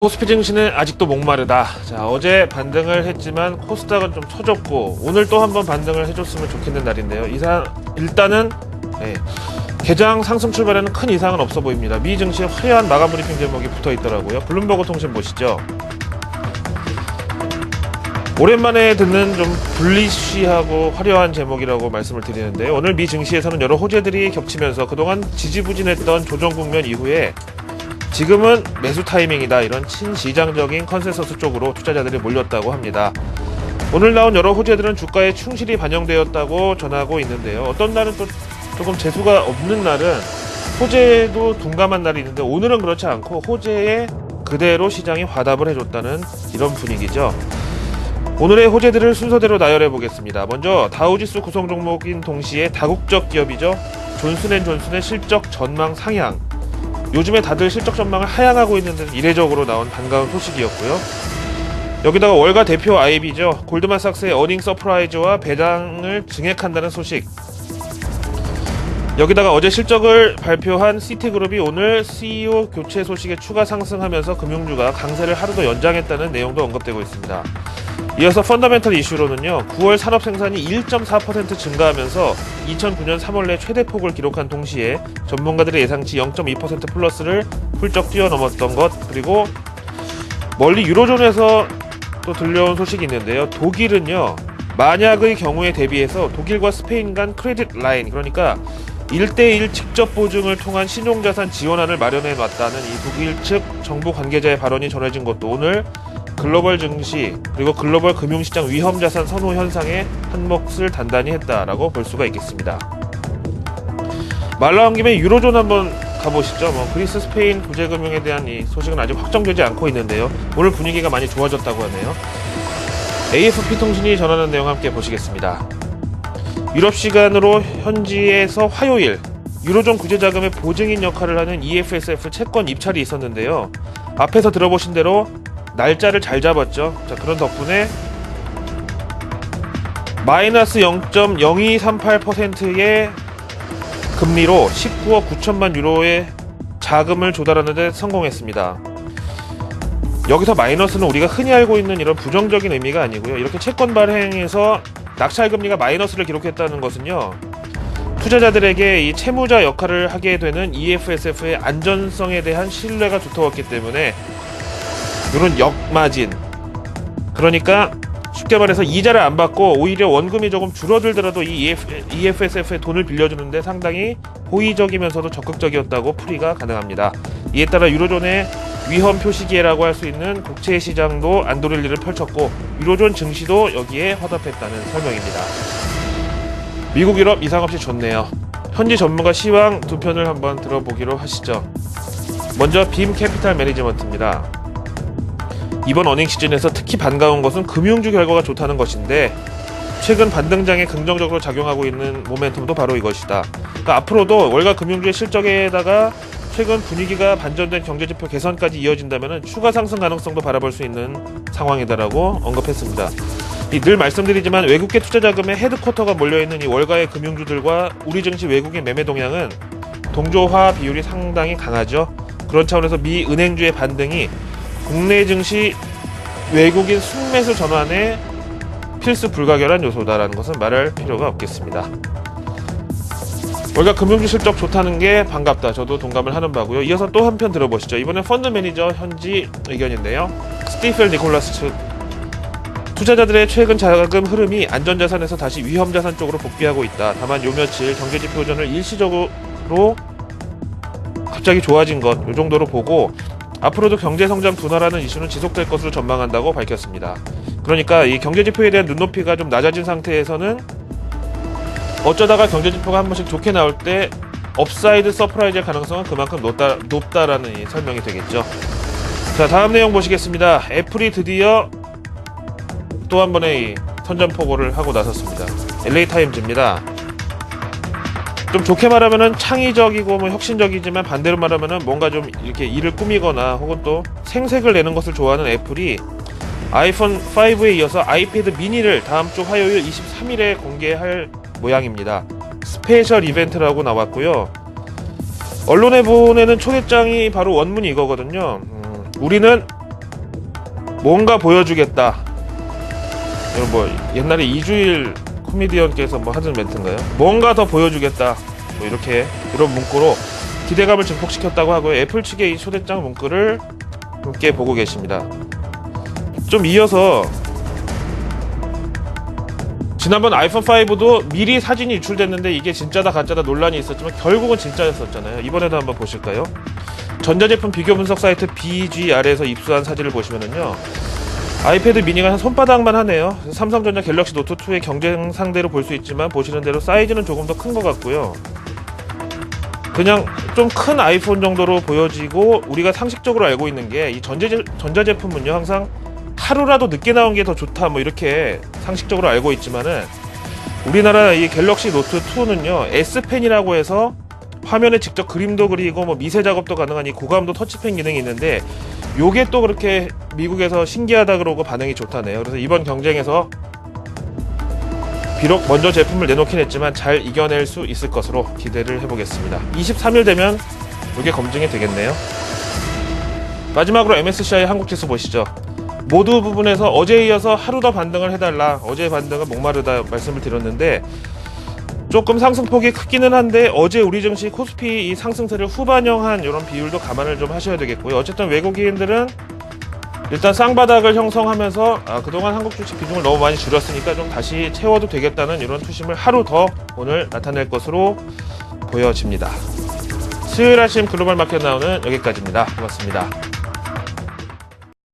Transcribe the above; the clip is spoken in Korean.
코스피 증시는 아직도 목마르다. 자, 어제 반등을 했지만 코스닥은 좀 처졌고 오늘 또 한번 반등을 해줬으면 좋겠는 날인데요. 일단은 개장 상승 출발에는 큰 이상은 없어 보입니다. 미 증시의 화려한 마감 브리핑 제목이 붙어 있더라고요. 블룸버그 통신 보시죠. 오랜만에 듣는 좀 불리쉬하고 화려한 제목이라고 말씀을 드리는데, 오늘 미 증시에서는 여러 호재들이 겹치면서 그동안 지지부진했던 조정 국면 이후에 지금은 매수 타이밍이다, 이런 친시장적인 컨센서스 쪽으로 투자자들이 몰렸다고 합니다. 오늘 나온 여러 호재들은 주가에 충실히 반영되었다고 전하고 있는데요. 어떤 날은 또 조금 재수가 없는 날은 호재도 둔감한 날이 있는데, 오늘은 그렇지 않고 호재에 그대로 시장이 화답을 해줬다는 이런 분위기죠. 오늘의 호재들을 순서대로 나열해 보겠습니다. 먼저 다우지수 구성 종목인 동시에 다국적 기업이죠. 존슨앤존슨의 실적 전망 상향. 요즘에 다들 실적 전망을 하향하고 있는 데는 이례적으로 나온 반가운 소식이었고요. 여기다가 월가 대표 IB죠. 골드만삭스의 어닝 서프라이즈와 배당을 증액한다는 소식. 여기다가 어제 실적을 발표한 시티그룹이 오늘 CEO 교체 소식에 추가 상승하면서 금융주가 강세를 하루 더 연장했다는 내용도 언급되고 있습니다. 이어서 펀더멘털 이슈로는요, 9월 산업 생산이 1.4% 증가하면서 2009년 3월 내 최대폭을 기록한 동시에 전문가들의 예상치 0.2% 플러스를 훌쩍 뛰어넘었던 것, 그리고 멀리 유로존에서 또 들려온 소식이 있는데요. 독일은요, 만약의 경우에 대비해서 독일과 스페인 간 크레딧 라인, 그러니까 1대1 직접 보증을 통한 신용자산 지원안을 마련해 놨다는 이 독일 측 정부 관계자의 발언이 전해진 것도 오늘 글로벌 증시 그리고 글로벌 금융시장 위험자산 선호 현상에 한몫을 단단히 했다라고 볼 수가 있겠습니다. 말 나온 김에 유로존 한번 가보시죠. 그리스, 스페인 구제금융에 대한 이 소식은 아직 확정되지 않고 있는데요. 오늘 분위기가 많이 좋아졌다고 하네요. AFP 통신이 전하는 내용 함께 보시겠습니다. 유럽 시간으로 현지에서 화요일 유로존 구제자금의 보증인 역할을 하는 EFSF 채권 입찰이 있었는데요. 앞에서 들어보신 대로 날짜를 잘 잡았죠. 자, 그런 덕분에 마이너스 0.0238%의 금리로 19억 9천만 유로의 자금을 조달하는 데 성공했습니다. 여기서 마이너스는 우리가 흔히 알고 있는 이런 부정적인 의미가 아니고요. 이렇게 채권 발행에서 낙찰금리가 마이너스를 기록했다는 것은요, 투자자들에게 이 채무자 역할을 하게 되는 EFSF의 안전성에 대한 신뢰가 두터웠기 때문에 이런 역마진, 그러니까 쉽게 말해서 이자를 안 받고 오히려 원금이 조금 줄어들더라도 이 EFSF에 돈을 빌려주는데 상당히 호의적이면서도 적극적이었다고 풀이가 가능합니다. 이에 따라 유로존의 위험 표시기회라고 할 수 있는 국채 시장도 안도릴 일을 펼쳤고 유로존 증시도 여기에 화답했다는 설명입니다. 미국, 유럽 이상 없이 좋네요. 현지 전문가 시황 두 편을 한번 들어보기로 하시죠. 먼저 빔 캐피탈 매니지먼트입니다. 이번 어닝 시즌에서 특히 반가운 것은 금융주 결과가 좋다는 것인데, 최근 반등장에 긍정적으로 작용하고 있는 모멘텀도 바로 이것이다. 그러니까 앞으로도 월가 금융주의 실적에다가 최근 분위기가 반전된 경제지표 개선까지 이어진다면 추가 상승 가능성도 바라볼 수 있는 상황이다라고 언급했습니다. 늘 말씀드리지만 외국계 투자자금의 헤드쿼터가 몰려있는 이 월가의 금융주들과 우리 증시 외국인 매매 동향은 동조화 비율이 상당히 강하죠. 그런 차원에서 미 은행주의 반등이 국내 증시 외국인 순매수 전환에 필수 불가결한 요소다라는 것은 말할 필요가 없겠습니다. 월가 금융주 실적 좋다는 게 반갑다. 저도 동감을 하는 바고요. 이어서 또 한편 들어보시죠. 이번엔 펀드 매니저 현지 의견인데요. 스티펠 니콜라스 측, 투자자들의 최근 자금 흐름이 안전자산에서 다시 위험자산 쪽으로 복귀하고 있다. 다만 요 며칠 경제지표전을 일시적으로 갑자기 좋아진 것, 요 정도로 보고 앞으로도 경제성장 둔화라는 이슈는 지속될 것으로 전망한다고 밝혔습니다. 그러니까 이 경제지표에 대한 눈높이가 좀 낮아진 상태에서는 어쩌다가 경제지표가 한 번씩 좋게 나올 때 업사이드 서프라이즈의 가능성은 그만큼 높다라는 이 설명이 되겠죠. 자, 다음 내용 보시겠습니다. 애플이 드디어 또 한 번의 이 선전포고를 하고 나섰습니다. LA타임즈입니다. 좀 좋게 말하면은 창의적이고 혁신적이지만 반대로 말하면은 뭔가 좀 이렇게 일을 꾸미거나 혹은 또 생색을 내는 것을 좋아하는 애플이 아이폰 5에 이어서 아이패드 미니를 다음 주 화요일 23일에 공개할 모양입니다. 스페셜 이벤트라고 나왔고요. 언론에 보내는 초대장이 바로 원문이 이거거든요. 우리는 뭔가 보여주겠다. 이런 뭐 옛날에 이주일 코미디언께서 뭐 하던 멘트인가요? 뭔가 더 보여주겠다. 뭐 이렇게 이런 문구로 기대감을 증폭시켰다고 하고요. 애플 측의 이 초대장 문구를 함께 보고 계십니다. 좀 이어서 지난번 아이폰 5도 미리 사진이 유출됐는데 이게 진짜다 가짜다 논란이 있었지만 결국은 진짜였었잖아요. 이번에도 한번 보실까요? 전자제품 비교 분석 사이트 BGR에서 입수한 사진을 보시면은요, 아이패드 미니가 한 손바닥만 하네요. 삼성전자 갤럭시 노트2의 경쟁 상대로 볼 수 있지만 보시는 대로 사이즈는 조금 더 큰 것 같고요. 그냥 좀 큰 아이폰 정도로 보여지고, 우리가 상식적으로 알고 있는 게 이 전자제품은요 항상 하루라도 늦게 나온 게 더 좋다 뭐 이렇게 상식적으로 알고 있지만은, 우리나라 이 갤럭시 노트2는요 S펜이라고 해서 화면에 직접 그림도 그리고 뭐 미세 작업도 가능한 이 고감도 터치펜 기능이 있는데, 요게 또 그렇게 미국에서 신기하다 그러고 반응이 좋다네요. 그래서 이번 경쟁에서 비록 먼저 제품을 내놓긴 했지만 잘 이겨낼 수 있을 것으로 기대를 해보겠습니다. 23일 되면 이게 검증이 되겠네요. 마지막으로 MSCI 한국지수 보시죠. 모두 부분에서 어제에 이어서 하루 더 반등을 해달라, 어제의 반등은 목마르다 말씀을 드렸는데, 조금 상승폭이 크기는 한데 어제 우리 증시 코스피 이 상승세를 후반영한 이런 비율도 감안을 좀 하셔야 되겠고요. 어쨌든 외국인들은 일단 쌍바닥을 형성하면서 그동안 한국 주식 비중을 너무 많이 줄였으니까 좀 다시 채워도 되겠다는 이런 투심을 하루 더 오늘 나타낼 것으로 보여집니다. 수요일 아침 글로벌 마켓 나오는 여기까지입니다. 고맙습니다.